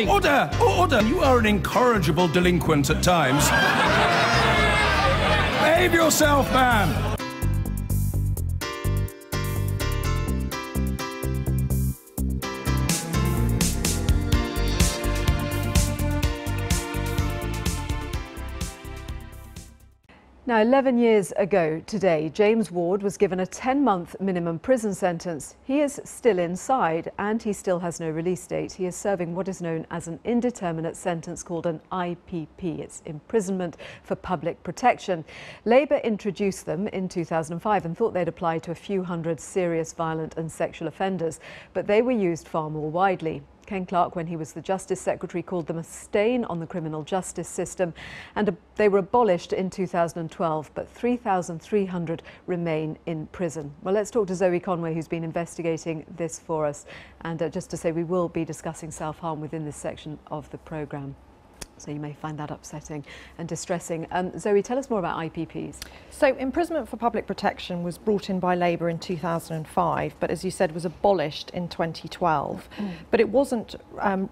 Order! Order! You are an incorrigible delinquent at times. Behave yourself, man! Now, 11 years ago today, James Ward was given a 10-month minimum prison sentence. He is still inside and he still has no release date. He is serving what is known as an indeterminate sentence called an IPP. It's imprisonment for public protection. Labour introduced them in 2005 and thought they'd apply to a few hundred serious violent and sexual offenders, but they were used far more widely. Ken Clarke, when he was the Justice Secretary, called them a stain on the criminal justice system, and they were abolished in 2012, but 3,300 remain in prison. Well, let's talk to Zoe Conway, who's been investigating this for us. And just to say, we will be discussing self-harm within this section of the programme. So you may find that upsetting and distressing. Zoe, tell us more about IPPs. So imprisonment for public protection was brought in by Labour in 2005, but as you said, was abolished in 2012. But it wasn't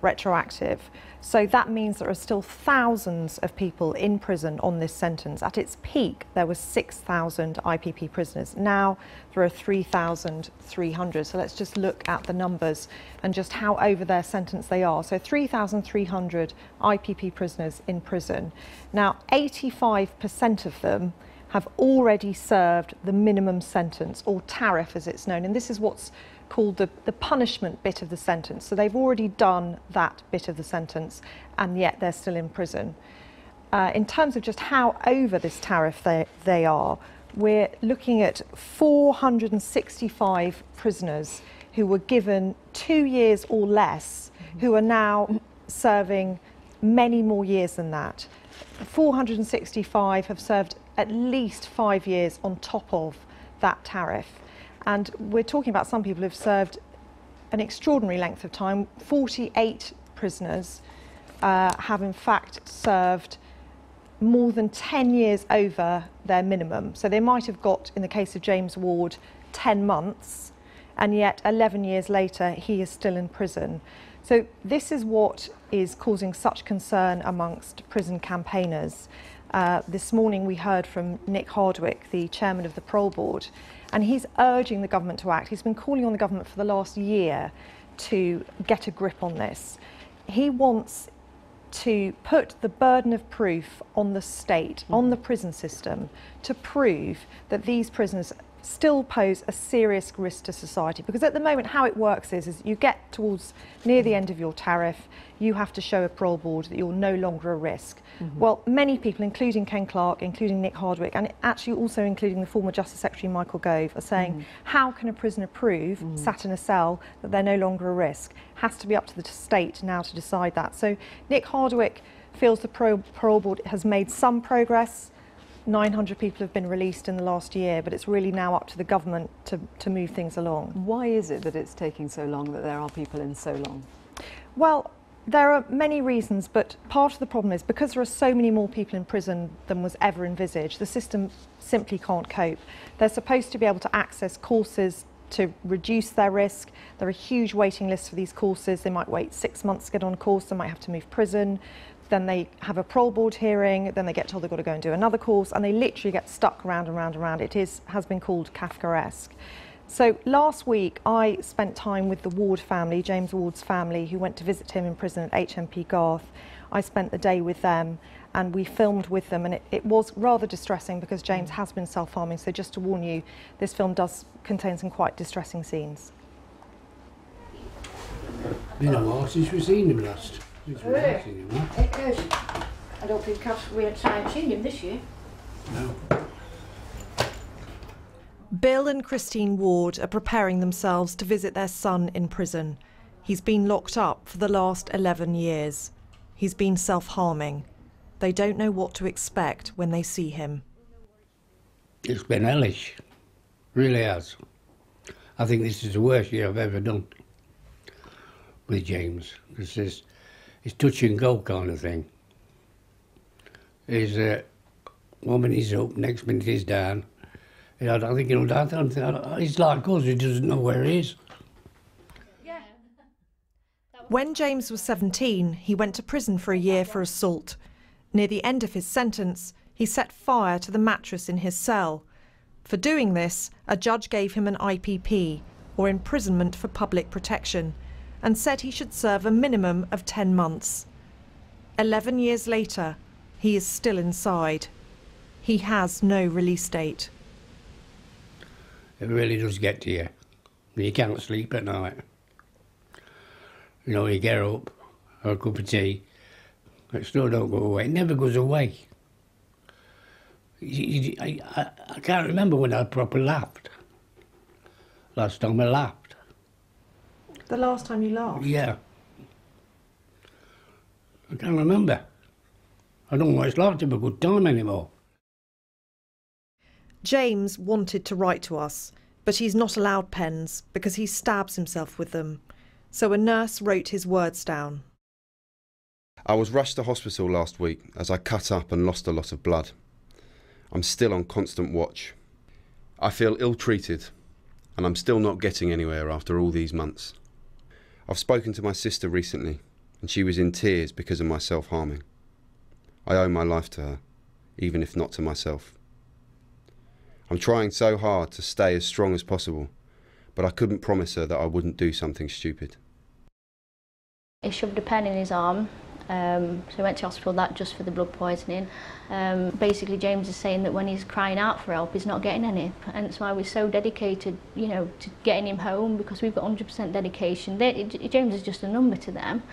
retroactive. So that means there are still thousands of people in prison on this sentence. At its peak, there were 6,000 IPP prisoners. Now there are 3,300. So let's just look at the numbers and just how over their sentence they are. So 3,300 IPP prisoners in prison. Now 85% of them have already served the minimum sentence, or tariff as it's known, and this is what's called the punishment bit of the sentence. So they've already done that bit of the sentence and yet they're still in prison. In terms of just how over this tariff they are, we're looking at 465 prisoners who were given 2 years or less, who are now serving many more years than that. 465 have served at least 5 years on top of that tariff. And we're talking about some people who've served an extraordinary length of time. 48 prisoners have in fact served more than 10 years over their minimum. So they might have got, in the case of James Ward, 10 months, and yet 11 years later he is still in prison. So this is what is causing such concern amongst prison campaigners. This morning we heard from Nick Hardwick, the chairman of the Parole Board, and he's urging the government to act. He's been calling on the government for the last year to get a grip on this. He wants to put the burden of proof on the state, on the prison system, to prove that these prisoners still pose a serious risk to society. Because at the moment how it works is you get towards near the end of your tariff, you have to show a parole board that you're no longer a risk. Well, many people, including Ken Clarke, including Nick Hardwick, and actually also including the former Justice Secretary Michael Gove, are saying, how can a prisoner prove, sat in a cell, that they're no longer a risk? Has to be up to the state now to decide that. So Nick Hardwick feels the parole board has made some progress. 900 people have been released in the last year, but it's really now up to the government to move things along. Why is it that it's taking so long, that there are people in so long? Well, there are many reasons, but part of the problem is because there are so many more people in prison than was ever envisaged, the system simply can't cope. They're supposed to be able to access courses to reduce their risk. There are huge waiting lists for these courses. They might wait 6 months to get on a course, they might have to move prison. Then they have a parole board hearing, then they get told they've got to go and do another course, and they literally get stuck round and round and round. It has been called Kafkaesque. So last week I spent time with the Ward family, James Ward's family, who went to visit him in prison at HMP Garth. I spent the day with them and we filmed with them, and it was rather distressing because James has been self-harming. So just to warn you, this film does contain some quite distressing scenes. Been a while since we've seen him last. It is. I don't think we had seen him this year. No. Bill and Christine Ward are preparing themselves to visit their son in prison. He's been locked up for the last 11 years. He's been self-harming. They don't know what to expect when they see him. It's been hellish. Really has. I think this is the worst year I've ever done with James. Because it's touch and go kind of thing. He's, 1 minute he's up, next minute he's down. I don't think he'll die. He's like us, he doesn't know where he is. When James was 17, he went to prison for a year for assault. Near the end of his sentence, he set fire to the mattress in his cell. For doing this, a judge gave him an IPP, or imprisonment for public protection, and said he should serve a minimum of 10 months. 11 years later, he is still inside. He has no release date. It really does get to you. You can't sleep at night. You know, you get up, have a cup of tea, it still don't go away. It never goes away. I can't remember when I properly laughed. Last time I laughed. The last time you laughed? Yeah. I can't remember. I don't know what it's like to have a good time anymore. James wanted to write to us, but he's not allowed pens because he stabs himself with them. So a nurse wrote his words down. I was rushed to hospital last week as I cut up and lost a lot of blood. I'm still on constant watch. I feel ill-treated, and I'm still not getting anywhere after all these months. I've spoken to my sister recently, and she was in tears because of my self-harming. I owe my life to her, even if not to myself. I'm trying so hard to stay as strong as possible, but I couldn't promise her that I wouldn't do something stupid. He shoved a pen in his arm, so he went to hospital that just for the blood poisoning. Basically James is saying that when he's crying out for help he's not getting any, and that's why we're so dedicated, you know, to getting him home, because we've got 100% dedication. James is just a number to them.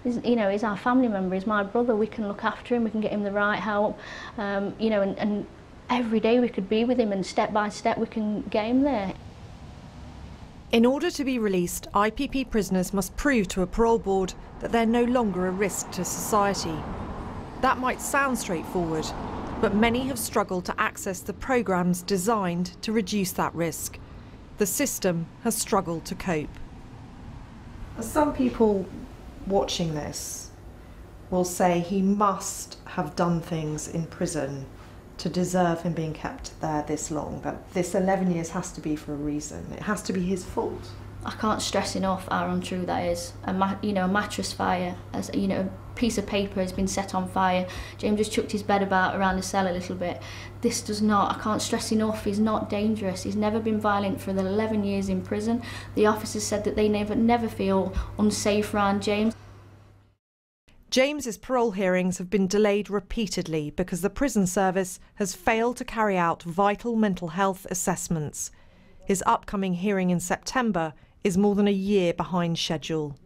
You know, he's our family member, he's my brother, we can look after him, we can get him the right help, you know, and every day we could be with him, and step by step we can get him there. In order to be released, IPP prisoners must prove to a parole board that they're no longer a risk to society. That might sound straightforward, but many have struggled to access the programmes designed to reduce that risk. The system has struggled to cope. Some people watching this will say he must have done things in prison to deserve him being kept there this long, that this 11 years has to be for a reason. It has to be his fault. I can't stress enough how untrue that is. A mattress fire, you know, a piece of paper has been set on fire. James just chucked his bed about around the cell a little bit. This does not, I can't stress enough, he's not dangerous. He's never been violent for the 11 years in prison. The officers said that they never feel unsafe around James. James's parole hearings have been delayed repeatedly because the prison service has failed to carry out vital mental health assessments. His upcoming hearing in September is more than a year behind schedule.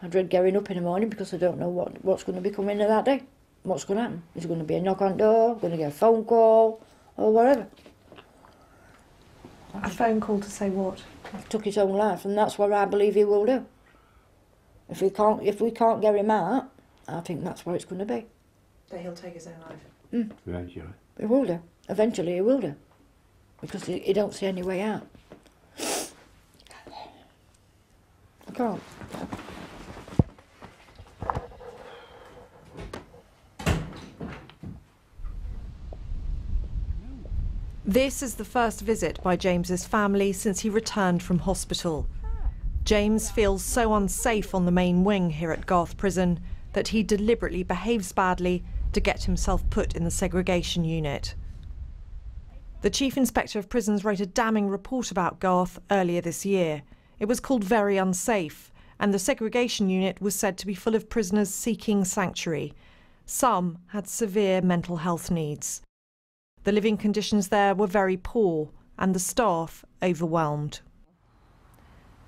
I dread getting up in the morning because I don't know what's going to be coming in that day. What's going to happen? Is it going to be a knock on the door, going to get a phone call, or whatever? A phone call to say what? He took his own life, and that's what I believe he will do. If we can't get him out, I think that's what it's going to be. That he'll take his own life? Eventually. He will do. Eventually he will do. Because he don't see any way out. I can't. This is the first visit by James's family since he returned from hospital. James feels so unsafe on the main wing here at Garth Prison that he deliberately behaves badly to get himself put in the segregation unit. The Chief Inspector of Prisons wrote a damning report about Garth earlier this year. It was called Very Unsafe, and the segregation unit was said to be full of prisoners seeking sanctuary. Some had severe mental health needs. The living conditions there were very poor, and the staff overwhelmed.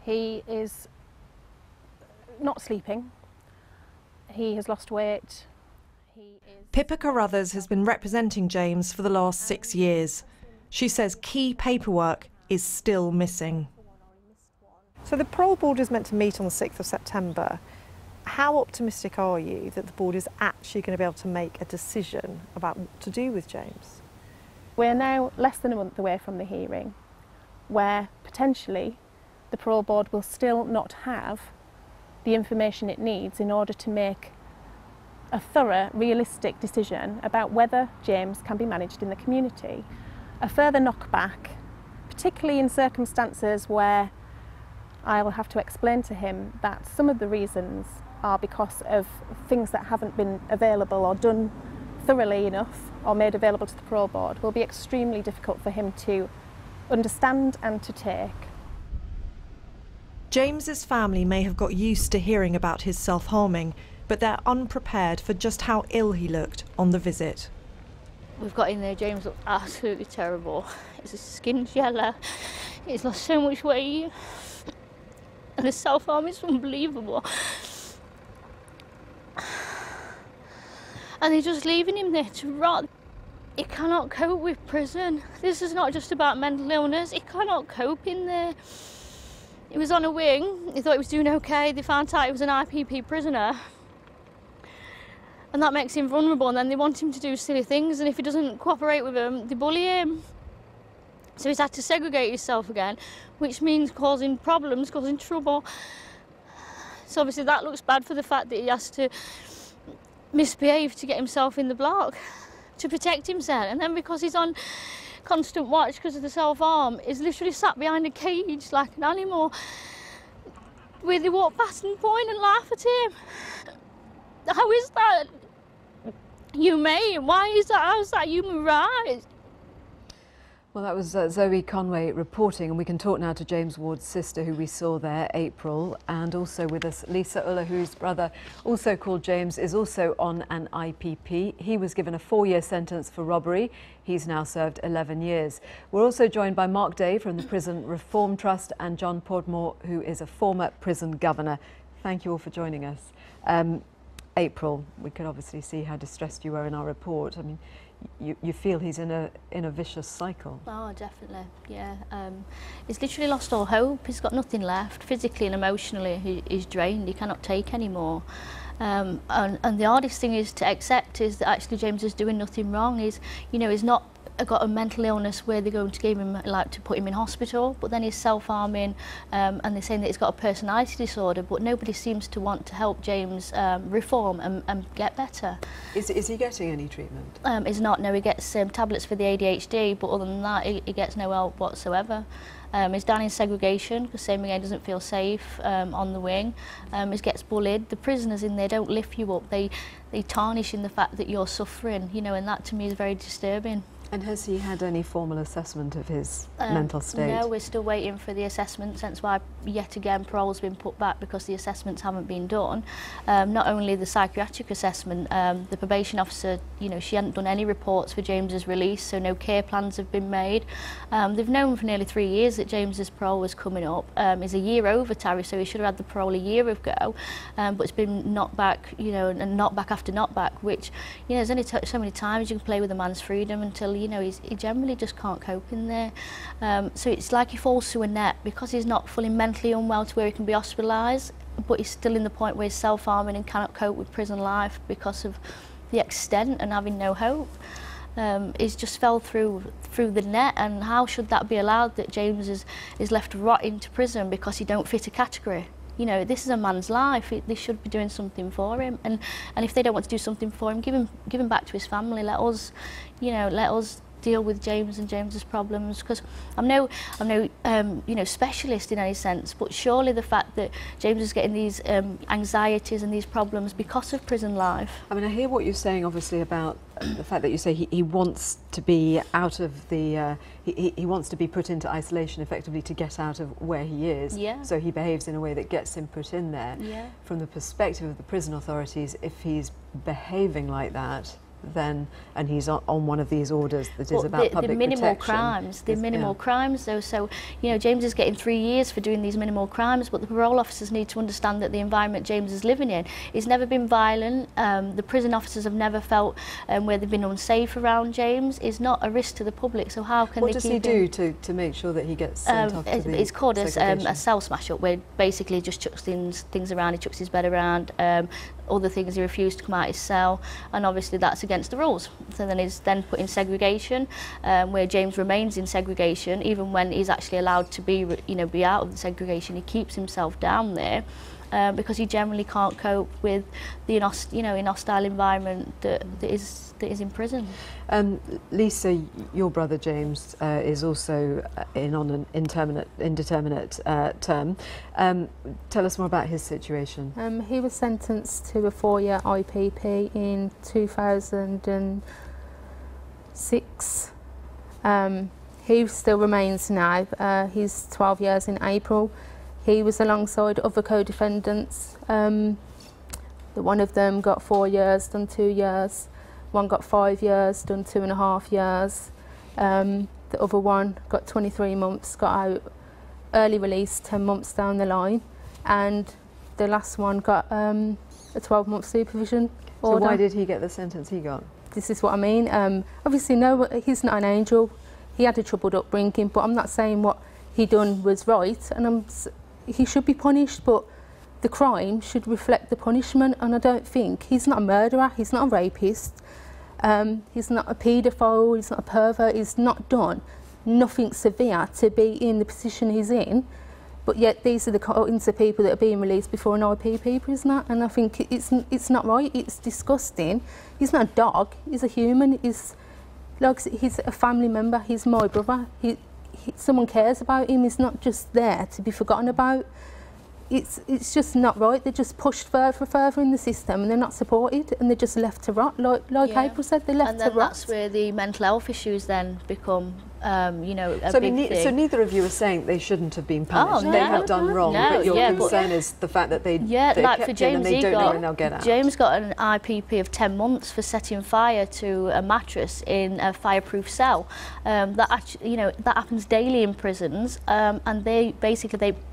He is not sleeping. He has lost weight. Pippa Carruthers has been representing James for the last 6 years. She says key paperwork is still missing. So the parole board is meant to meet on the 6th of September. How optimistic are you that the board is actually going to be able to make a decision about what to do with James? We're now less than a month away from the hearing, where potentially the parole board will still not have the information it needs in order to make a thorough, realistic decision about whether James can be managed in the community. A further knockback, particularly in circumstances where I'll have to explain to him that some of the reasons are because of things that haven't been available or done thoroughly enough or made available to the parole board will be extremely difficult for him to understand and to take. James's family may have got used to hearing about his self-harming, but they're unprepared for just how ill he looked on the visit. We've got in there, James looked absolutely terrible. His skin's yellow, he's lost so much weight, and his self-harm is unbelievable. And they're just leaving him there to rot. He cannot cope with prison. This is not just about mental illness, he cannot cope in there. He was on a wing, he thought he was doing okay, they found out he was an IPP prisoner. And that makes him vulnerable, and then they want him to do silly things, and if he doesn't cooperate with them, they bully him. So he's had to segregate himself again, which means causing problems, causing trouble. So obviously that looks bad for the fact that he has to misbehave to get himself in the block, to protect himself. And then because he's on constant watch because of the self-harm, he's literally sat behind a cage like an animal, where they walk past and point and laugh at him. How is that humane? Why is that? How is that human rights? Well, that was Zoe Conway reporting, and we can talk now to James Ward's sister, who we saw there, April, and also with us Lisa Uller, whose brother, also called James, is also on an IPP. He was given a 4-year sentence for robbery. He's now served 11 years. We're also joined by Mark Day from the Prison Reform Trust and John Podmore, who is a former prison governor. Thank you all for joining us. April, we could obviously see how distressed you were in our report. I mean, you feel he's in a vicious cycle. Oh, definitely, yeah. He's literally lost all hope. He's got nothing left. Physically and emotionally, he's drained. He cannot take anymore. And the hardest thing is to accept is that actually James is doing nothing wrong. He's not got a mental illness where they're going to give him, like, to put him in hospital, but then he's self-harming, and they're saying that he's got a personality disorder, but nobody seems to want to help James reform and get better. Is he getting any treatment? He's not. No, he gets tablets for the ADHD, but other than that, he gets no help whatsoever. He's down in segregation because same again doesn't feel safe on the wing. He gets bullied. The prisoners in there don't lift you up. They tarnish in the fact that you're suffering, and that to me is very disturbing. And has he had any formal assessment of his mental state? No, we're still waiting for the assessments. That's why, yet again, parole's been put back because the assessments haven't been done. Not only the psychiatric assessment, the probation officer, she hadn't done any reports for James's release, so no care plans have been made. They've known for nearly 3 years that James's parole was coming up. He's a year over, Tarry, so he should have had the parole a year ago, but it's been knocked back, and knocked back after knocked back, which, there's only so many times you can play with a man's freedom until, he generally just can't cope in there. So it's like he falls through a net because he's not fully mentally unwell to where he can be hospitalised, but he's still in the point where he's self-harming and cannot cope with prison life because of the extent and having no hope. He's just fell through the net, and how should that be allowed, that James is left rotting to prison because he don't fit a category? This is a man's life. They should be doing something for him, and if they don't want to do something for him, give him back to his family. Let us deal with James and James's problems, because I'm no specialist in any sense, but surely the fact that James is getting these anxieties and these problems because of prison life. I mean, I hear what you're saying, obviously, about the fact that you say he wants to be out of the he wants to be put into isolation effectively to get out of where he is. Yeah. So he behaves in a way that gets him put in there. Yeah. From the perspective of the prison authorities, if he's behaving like that, then, and he's on one of these orders that is about public the minimal protection. The minimal crimes, though. So, James is getting 3 years for doing these minimal crimes, but the parole officers need to understand that the environment James is living in, he's never been violent. The prison officers have never felt where they've been unsafe around James. He's not a risk to the public, so how can what they does keep he do to make sure that he gets sent off to the It's called segregation? a cell smash-up, where basically he just chucks things around, he chucks his bed around, other things, he refused to come out his cell, and obviously that's against the rules. So then he's then put in segregation, where James remains in segregation even when he's actually allowed to be out of the segregation. He keeps himself down there, because he generally can't cope with the hostile environment that is in prison. Lisa, your brother James is also on an indeterminate term. Tell us more about his situation. He was sentenced to a 4-year IPP in 2006. He still remains now. He's 12 years in April. He was alongside other co-defendants. One of them got 4 years, done 2 years. One got 5 years, done 2.5 years. The other one got 23 months, got out early release 10 months down the line. And the last one got a 12-month supervision order. So why did he get the sentence he got? This is what I mean. Obviously, no, he's not an angel. He had a troubled upbringing, but I'm not saying what he done was right, and he should be punished, but the crime should reflect the punishment, and I don't think, he's not a murderer, he's not a rapist, he's not a paedophile, he's not a pervert, he's not done nothing severe to be in the position he's in, but yet these are the kinds of people that are being released before an IPP prisoner, and I think it's not right, it's disgusting. He's not a dog, he's a human, he's a family member, he's my brother, someone cares about him, he's not just there to be forgotten about. It's just not right. They're just pushed further in the system, and they're not supported, and they're just left to rot. Like April said, they're left to rot. And then that's where the mental health issues then become, a so big thing. So neither of you are saying they shouldn't have been punished. Oh, no, they have done wrong, but your concern is the fact that they like kept for James, in and they don't know when they'll get out. James got an IPP of 10 months for setting fire to a mattress in a fireproof cell. That happens daily in prisons, and they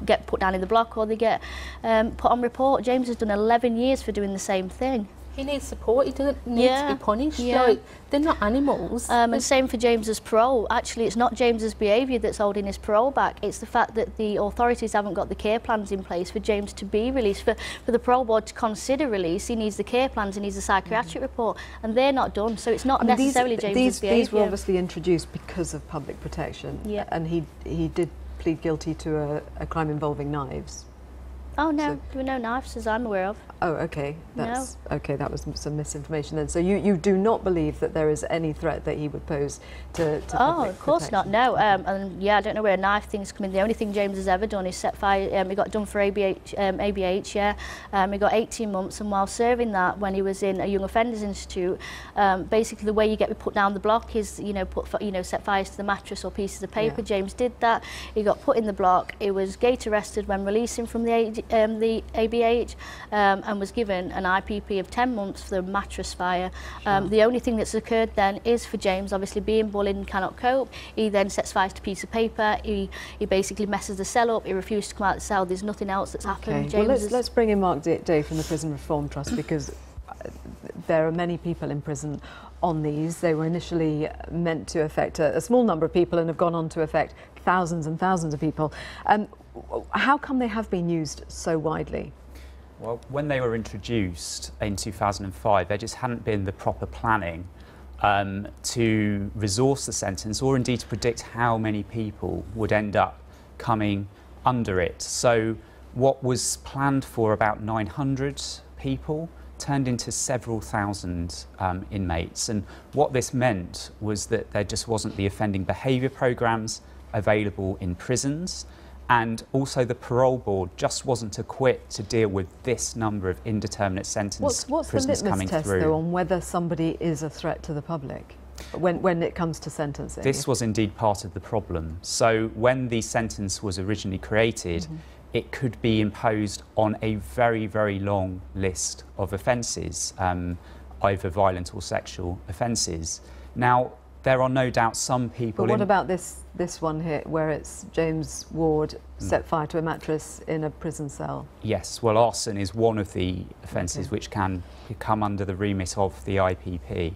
get put down in the block, or they get put on report. James has done 11 years for doing the same thing. He needs support, he doesn't need to be punished. Like, they're not animals. And same for James's parole. Actually, it's not James's behaviour that's holding his parole back, it's the fact that the authorities haven't got the care plans in place for James to be released. For the parole board to consider release, he needs the care plans, he needs a psychiatric report, and they're not done, so it's not necessarily James's behaviour. These were obviously introduced because of public protection, and he did plead guilty to a crime involving knives. Oh no, there were no knives as I'm aware of. Oh, okay. Okay, that was some misinformation then. So you do not believe that there is any threat that he would pose to public of course protection? not, no. And yeah, I don't know where knife things come in. The only thing James has ever done is set fire. He got done for ABH, he got 18 months, and while serving that, when he was in a Young Offenders Institute, basically the way you get put down the block is, set fires to the mattress or pieces of paper. James did that. He got put in the block. He was gate arrested when releasing from the ABH, and was given an IPP of 10 months for the mattress fire. The only thing that's occurred then is for James, obviously being bullied and cannot cope, he then sets fire to a piece of paper, he basically messes the cell up, he refused to come out of the cell, there's nothing else that's happened. Well, let's bring in Mark Day from the Prison Reform Trust, because there are many people in prison on these. They were initially meant to affect a small number of people and have gone on to affect thousands and thousands of people. How come they have been used so widely? Well, when they were introduced in 2005, there just hadn't been the proper planning to resource the sentence, or indeed to predict how many people would end up coming under it. So what was planned for about 900 people turned into several thousand inmates. And what this meant was that there just wasn't the offending behaviour programmes available in prisons, and also the parole board just wasn't equipped to deal with this number of indeterminate sentence what's prisoners the litmus coming test, through. though, on whether somebody is a threat to the public when it comes to sentencing? This was indeed part of the problem. So when the sentence was originally created, it could be imposed on a very, very long list of offences, either violent or sexual offences. Now, there are no doubt some people... But what about this one here, where it's James Ward set fire to a mattress in a prison cell? Yes, well, arson is one of the offences which can come under the remit of the IPP.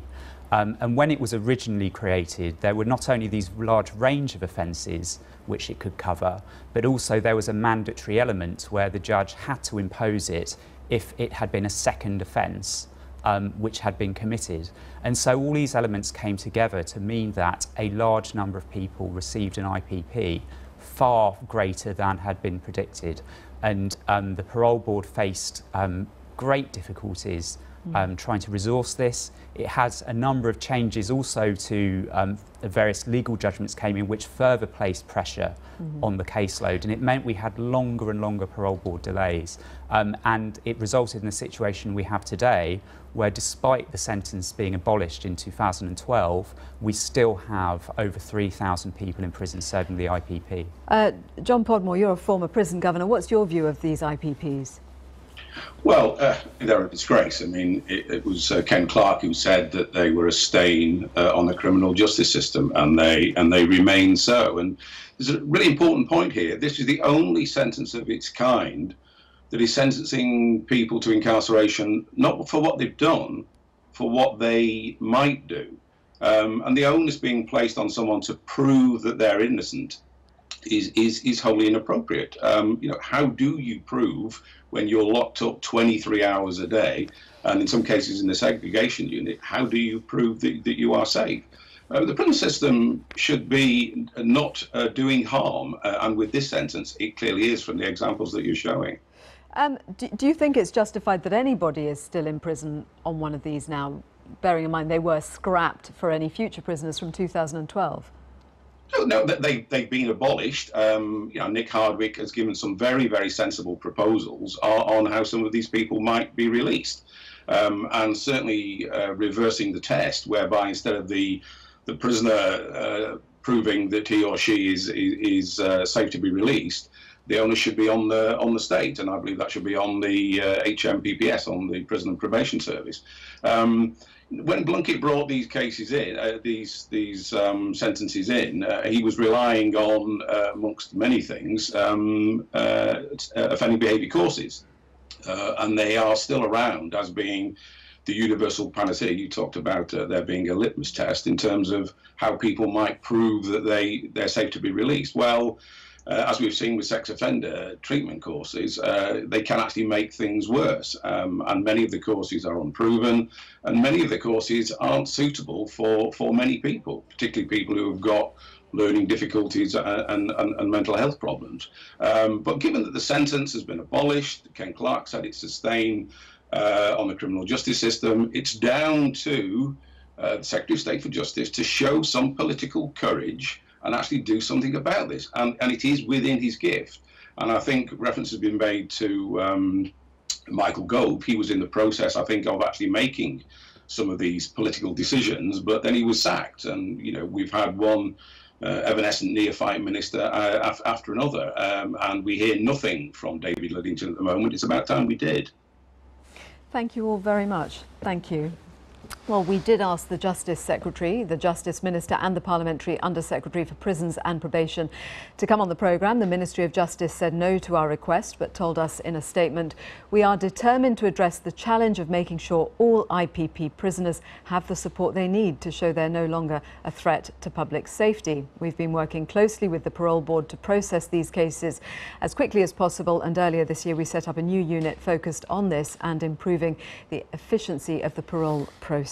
And when it was originally created, there were not only these large range of offences which it could cover, but also there was a mandatory element where the judge had to impose it if it had been a second offence which had been committed. And so all these elements came together to mean that a large number of people received an IPP, far greater than had been predicted. and the parole board faced great difficulties trying to resource this. It has a number of changes also to the various legal judgments came in which further placed pressure on the caseload, and it meant we had longer and longer parole board delays, and it resulted in the situation we have today where despite the sentence being abolished in 2012, we still have over 3,000 people in prison serving the IPP. John Podmore, you're a former prison governor. What's your view of these IPPs? Well, they're a disgrace. I mean, it was Ken Clarke who said that they were a stain on the criminal justice system, and they remain so. And there's a really important point here. This is the only sentence of its kind that is sentencing people to incarceration, not for what they've done, for what they might do. And the onus being placed on someone to prove that they're innocent is wholly inappropriate. You know, how do you prove when you're locked up 23 hours a day, and in some cases in the segregation unit, how do you prove that you are safe? The prison system should be not doing harm, and with this sentence, it clearly is from the examples that you're showing. Do you think it's justified that anybody is still in prison on one of these now, bearing in mind they were scrapped for any future prisoners from 2012? No, they've been abolished. You know, Nick Hardwick has given some very, very sensible proposals on how some of these people might be released, and certainly reversing the test, whereby instead of the prisoner proving that he or she is safe to be released, the onus should be on the state, and I believe that should be on the HMPPS, on the Prison and Probation Service. When Blunkett brought these cases in, these sentences in, he was relying on, amongst many things, offending behaviour courses, and they are still around as being the universal panacea. You talked about there being a litmus test in terms of how people might prove that they're safe to be released. Well, as we've seen with sex offender treatment courses, they can actually make things worse. And many of the courses are unproven, and many of the courses aren't suitable for many people, particularly people who have got learning difficulties and mental health problems. But given that the sentence has been abolished, Ken Clarke said it's a stain on the criminal justice system, it's down to the Secretary of State for Justice to show some political courage and actually do something about this. And it is within his gift. And I think reference has been made to Michael Gove. He was in the process, I think, of actually making some of these political decisions, but then he was sacked. And, you know, we've had one evanescent neophyte minister after another. And we hear nothing from David Lidington at the moment. It's about time we did. Thank you all very much. Thank you. Well, we did ask the Justice Secretary, the Justice Minister and the Parliamentary Under-Secretary for Prisons and Probation to come on the programme. The Ministry of Justice said no to our request, but told us in a statement, "We are determined to address the challenge of making sure all IPP prisoners have the support they need to show they're no longer a threat to public safety. We've been working closely with the Parole Board to process these cases as quickly as possible, and earlier this year we set up a new unit focused on this and improving the efficiency of the parole process."